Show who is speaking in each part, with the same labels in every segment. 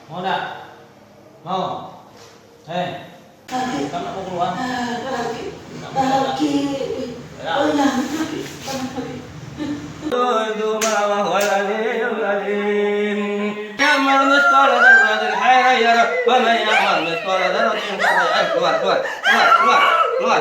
Speaker 1: Mau enggak? Mau? Hei,
Speaker 2: Lagi,
Speaker 1: kamu mau keluar?
Speaker 2: lagi,
Speaker 1: Nggak mau keluar.
Speaker 2: lagi.
Speaker 1: Ya.
Speaker 2: Oh ya, lagi, lagi.
Speaker 1: itu ma huwa al-aliyyul azim. Ya'mal mithqala dzarratin khairan yarah wa man ya'mal mithqala dzarratin syarran yarah. Keluar, keluar, keluar, keluar, keluar. Keluar, keluar.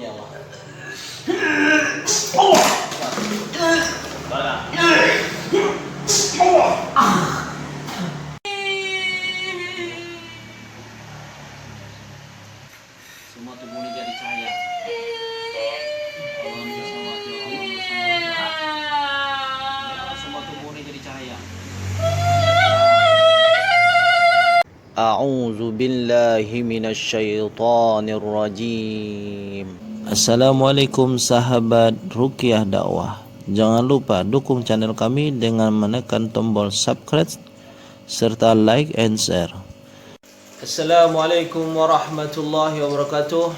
Speaker 1: Ya Allah. Semua tubuh ini jadi cahaya. Allahumma sholli ala Muhammad. Ya, semua tubuh ini jadi cahaya. A'udzu billahi minasyaitonir rajim. Assalamualaikum sahabat Ruqyah Dakwah. Jangan lupa dukung channel kami dengan menekan tombol subscribe serta like and share. Assalamualaikum warahmatullahi wabarakatuh.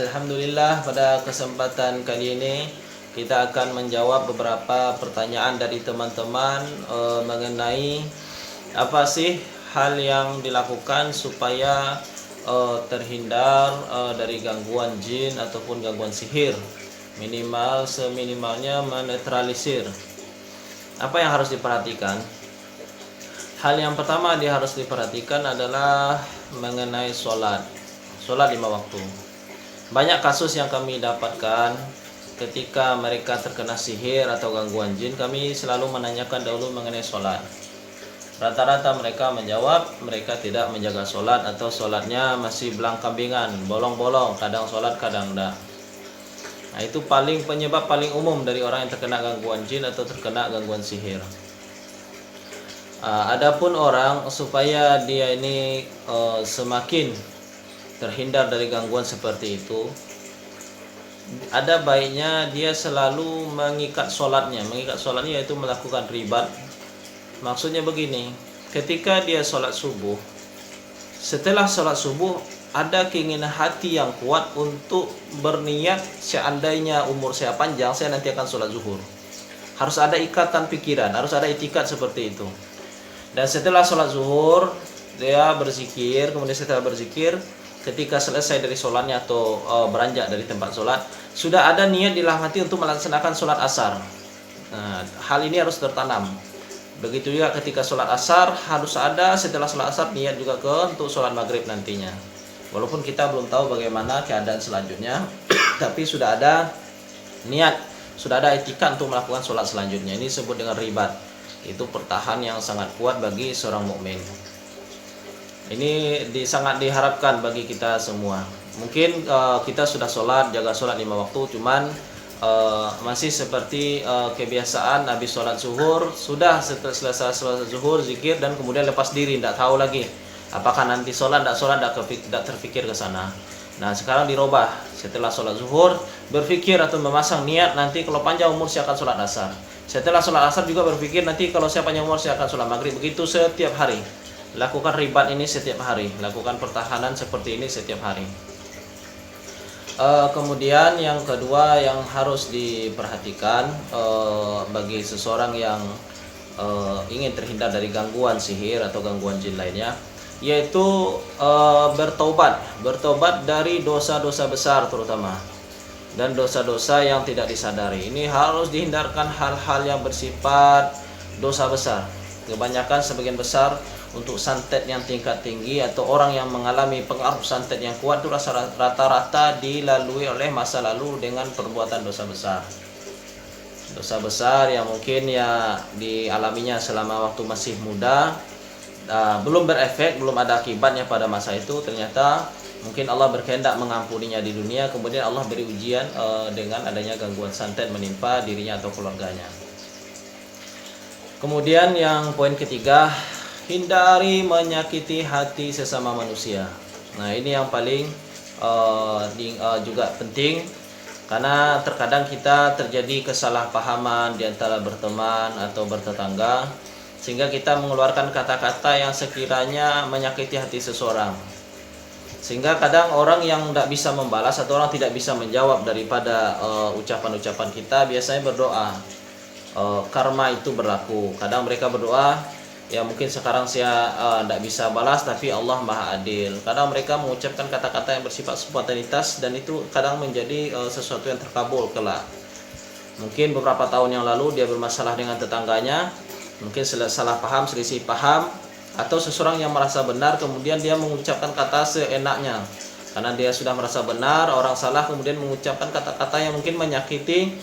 Speaker 1: Alhamdulillah, pada kesempatan kali ini kita akan menjawab beberapa pertanyaan dari teman-teman mengenai apa sih hal yang dilakukan supaya terhindar dari gangguan jin ataupun gangguan sihir, minimal seminimalnya menetralisir. Apa yang harus diperhatikan? Hal yang pertama dia harus diperhatikan adalah mengenai sholat 5 waktu. Banyak kasus yang kami dapatkan ketika mereka terkena sihir atau gangguan jin, kami selalu menanyakan dahulu mengenai sholat. Rata-rata mereka menjawab mereka tidak menjaga sholat atau sholatnya masih belang kambingan, bolong-bolong, kadang sholat kadang enggak. Nah, itu penyebab paling umum dari orang yang terkena gangguan jin atau terkena gangguan sihir. Adapun orang supaya dia ini semakin terhindar dari gangguan seperti itu, ada baiknya dia selalu mengikat sholatnya. Mengikat sholatnya yaitu melakukan ribat. Maksudnya begini, ketika dia sholat subuh, setelah sholat subuh ada keinginan hati yang kuat untuk berniat, seandainya umur saya panjang, saya nanti akan sholat zuhur. Harus ada ikatan pikiran, harus ada itikat seperti itu. Dan setelah sholat zuhur, dia berzikir. Kemudian setelah berzikir, ketika selesai dari sholatnya atau beranjak dari tempat sholat, sudah ada niat di dalam hati untuk melaksanakan sholat asar. Nah, hal ini harus tertanam. Begitu juga ketika sholat asar, harus ada setelah sholat asar niat juga untuk sholat maghrib nantinya. Walaupun kita belum tahu bagaimana keadaan selanjutnya, tapi sudah ada niat, sudah ada etika untuk melakukan sholat selanjutnya. Ini disebut dengan ribat. Itu pertahan yang sangat kuat bagi seorang mukmin. Ini sangat diharapkan bagi kita semua. Mungkin kita sudah sholat, jaga sholat 5 waktu, cuman masih seperti kebiasaan habis sholat zuhur, sudah selesai sholat zuhur, zikir, dan kemudian lepas diri, tidak tahu lagi apakah nanti sholat, tidak terfikir ke sana. Nah, sekarang dirubah, setelah sholat zuhur berpikir atau memasang niat, nanti kalau panjang umur saya akan sholat asar. Setelah sholat asar juga berpikir, nanti kalau saya panjang umur saya akan sholat maghrib. Begitu setiap hari. Lakukan ribat ini setiap hari, lakukan pertahanan seperti ini setiap hari. Kemudian yang kedua yang harus diperhatikan bagi seseorang yang ingin terhindar dari gangguan sihir atau gangguan jin lainnya, yaitu bertobat dari dosa-dosa besar terutama, dan dosa-dosa yang tidak disadari. Ini harus dihindarkan hal-hal yang bersifat dosa besar. Kebanyakan sebagian besar untuk santet yang tingkat tinggi atau orang yang mengalami pengaruh santet yang kuat itu rata-rata dilalui oleh masa lalu dengan perbuatan dosa besar. Dosa besar yang mungkin ya dialaminya selama waktu masih muda, belum berefek, belum ada akibatnya pada masa itu. Ternyata mungkin Allah berkehendak mengampuninya di dunia, kemudian Allah beri ujian dengan adanya gangguan santet menimpa dirinya atau keluarganya. Kemudian yang poin ketiga, hindari menyakiti hati sesama manusia. Nah, ini yang paling juga penting, karena terkadang kita terjadi kesalahpahaman di antara berteman atau bertetangga, sehingga kita mengeluarkan kata-kata yang sekiranya menyakiti hati seseorang. Sehingga kadang orang yang tidak bisa membalas atau orang tidak bisa menjawab daripada ucapan-ucapan kita biasanya berdoa. Karma itu berlaku. Kadang mereka berdoa, ya mungkin sekarang saya tidak bisa balas, tapi Allah Maha Adil. Kadang mereka mengucapkan kata-kata yang bersifat spontanitas, dan itu kadang menjadi sesuatu yang terkabul kelak. Mungkin beberapa tahun yang lalu dia bermasalah dengan tetangganya, mungkin salah paham, selisih paham, atau seseorang yang merasa benar kemudian dia mengucapkan kata seenaknya karena dia sudah merasa benar, orang salah kemudian mengucapkan kata-kata yang mungkin menyakiti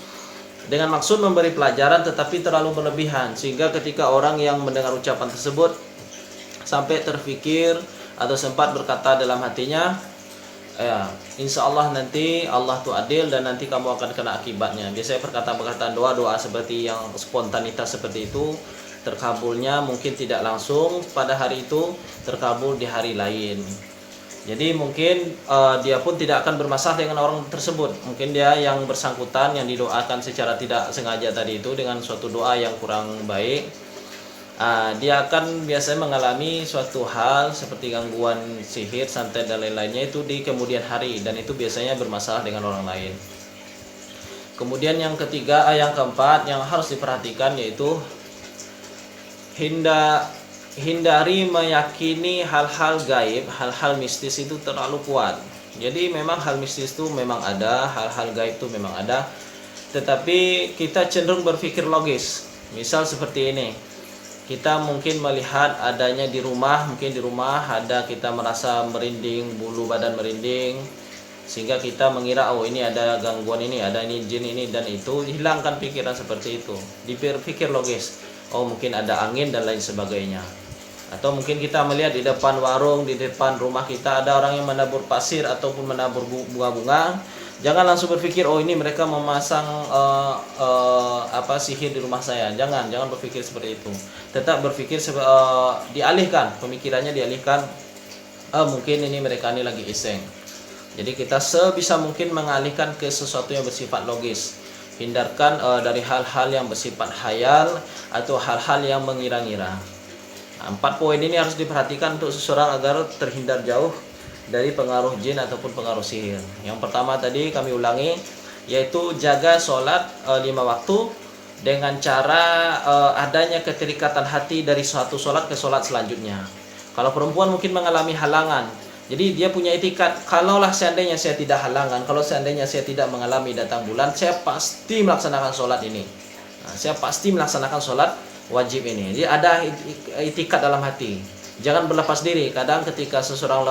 Speaker 1: dengan maksud memberi pelajaran tetapi terlalu berlebihan, sehingga ketika orang yang mendengar ucapan tersebut sampai terfikir atau sempat berkata dalam hatinya, ya insya Allah nanti Allah tuh adil dan nanti kamu akan kena akibatnya. Biasanya perkataan-perkataan doa-doa seperti yang spontanitas seperti itu, terkabulnya mungkin tidak langsung pada hari itu, terkabul di hari lain. Jadi mungkin dia pun tidak akan bermasalah dengan orang tersebut. Mungkin dia yang bersangkutan yang didoakan secara tidak sengaja tadi itu dengan suatu doa yang kurang baik, dia akan biasanya mengalami suatu hal seperti gangguan sihir, santet dan lain-lainnya itu di kemudian hari, dan itu biasanya bermasalah dengan orang lain. Kemudian yang ketiga, yang keempat yang harus diperhatikan yaitu hindari meyakini hal-hal gaib, hal-hal mistis itu terlalu kuat. Jadi memang hal mistis itu memang ada, hal-hal gaib itu memang ada, tetapi kita cenderung berpikir logis. Misal seperti ini, kita mungkin melihat adanya di rumah, mungkin di rumah ada, kita merasa merinding, bulu badan merinding, sehingga kita mengira oh ini ada gangguan ini, ada ini jin ini dan itu. Hilangkan pikiran seperti itu, dipikir logis. Oh mungkin ada angin dan lain sebagainya. Atau mungkin kita melihat di depan warung, di depan rumah kita ada orang yang menabur pasir ataupun menabur bunga-bunga. Jangan langsung berpikir oh ini mereka memasang sihir di rumah saya. Jangan berpikir seperti itu. Tetap berpikir dialihkan, pemikirannya dialihkan. Mungkin ini mereka ini lagi iseng. Jadi kita sebisa mungkin mengalihkan ke sesuatu yang bersifat logis. Hindarkan dari hal-hal yang bersifat khayal atau hal-hal yang mengira-ngira. 4 poin ini harus diperhatikan untuk seseorang agar terhindar jauh dari pengaruh jin ataupun pengaruh sihir. Yang pertama tadi kami ulangi, yaitu jaga sholat 5 waktu dengan cara adanya keterikatan hati dari suatu sholat ke sholat selanjutnya. Kalau perempuan mungkin mengalami halangan, jadi dia punya etikat, kalaulah seandainya saya tidak halangan, kalau seandainya saya tidak mengalami datang bulan, saya pasti melaksanakan sholat ini. Saya pasti melaksanakan sholat wajib ini. Jadi ada etikat dalam hati. Jangan berlepas diri. Kadang ketika seseorang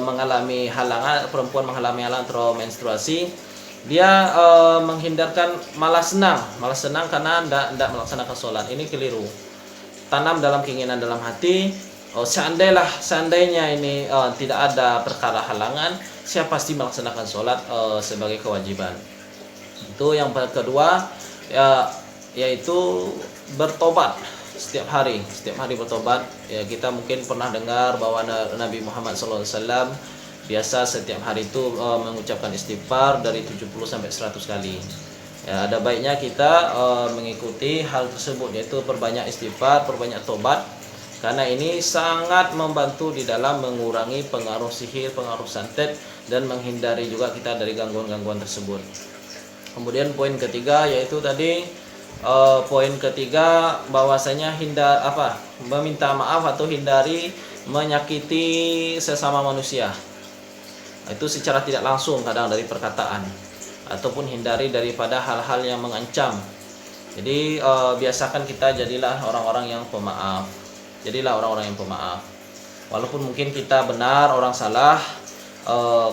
Speaker 1: mengalami halangan, perempuan mengalami halangan atau menstruasi, dia menghindarkan, malah senang karena tidak melaksanakan sholat. Ini keliru. Tanam dalam keinginan dalam hati, seandainya ini tidak ada perkara halangan, saya pasti melaksanakan sholat sebagai kewajiban. Itu yang kedua, yaitu bertobat setiap hari bertobat. Ya, kita mungkin pernah dengar bahwa Nabi Muhammad SAW biasa setiap hari itu mengucapkan istighfar dari 70 sampai 100 kali. Ya, ada baiknya kita mengikuti hal tersebut, yaitu perbanyak istighfar, perbanyak tobat, karena ini sangat membantu di dalam mengurangi pengaruh sihir, pengaruh santet, dan menghindari juga kita dari gangguan-gangguan tersebut. Kemudian poin ketiga yaitu tadi bahwasanya meminta maaf atau hindari menyakiti sesama manusia. Itu secara tidak langsung kadang dari perkataan, ataupun hindari daripada hal-hal yang mengancam. Jadi biasakan kita jadilah orang-orang yang pemaaf. Walaupun mungkin kita benar, orang salah,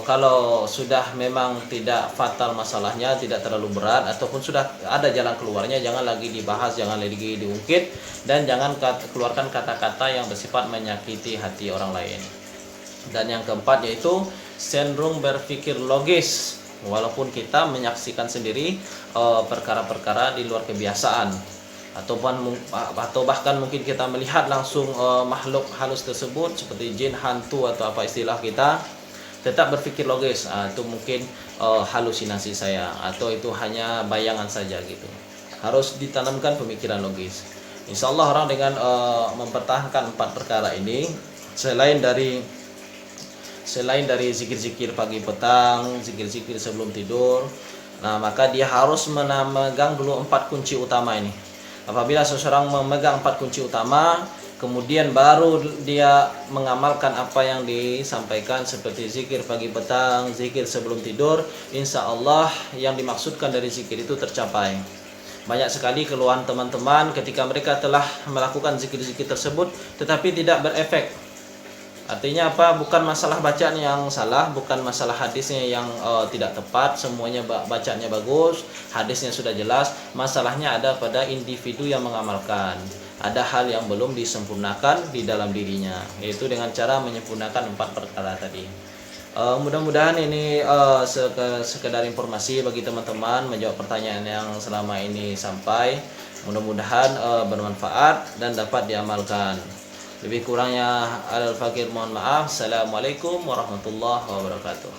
Speaker 1: kalau sudah memang tidak fatal masalahnya, tidak terlalu berat, ataupun sudah ada jalan keluarnya, jangan lagi dibahas, jangan lagi diungkit, dan jangan keluarkan kata-kata yang bersifat menyakiti hati orang lain. Dan yang keempat yaitu cenderung berpikir logis, walaupun kita menyaksikan sendiri perkara-perkara di luar kebiasaan, atau bahkan mungkin kita melihat langsung makhluk halus tersebut seperti jin, hantu atau apa istilah kita, tetap berpikir logis. Itu mungkin halusinasi saya atau itu hanya bayangan saja gitu. Harus ditanamkan pemikiran logis. Insya Allah orang dengan mempertahankan 4 perkara ini, selain dari zikir-zikir pagi petang, zikir-zikir sebelum tidur, nah maka dia harus memegang dulu 4 kunci utama ini. Apabila seseorang memegang 4 kunci utama, kemudian baru dia mengamalkan apa yang disampaikan seperti zikir pagi petang, zikir sebelum tidur, insya Allah yang dimaksudkan dari zikir itu tercapai. Banyak sekali keluhan teman-teman ketika mereka telah melakukan zikir-zikir tersebut tetapi tidak berefek. Artinya apa? Bukan masalah bacaan yang salah, bukan masalah hadisnya yang tidak tepat, semuanya bacaannya bagus, hadisnya sudah jelas. Masalahnya ada pada individu yang mengamalkan. Ada hal yang belum disempurnakan di dalam dirinya, yaitu dengan cara menyempurnakan 4 perkara tadi. Mudah-mudahan ini sekedar informasi bagi teman-teman menjawab pertanyaan yang selama ini sampai. Mudah-mudahan bermanfaat dan dapat diamalkan. Lebih kurangnya al-fakir mohon maaf. Assalamualaikum warahmatullahi wabarakatuh.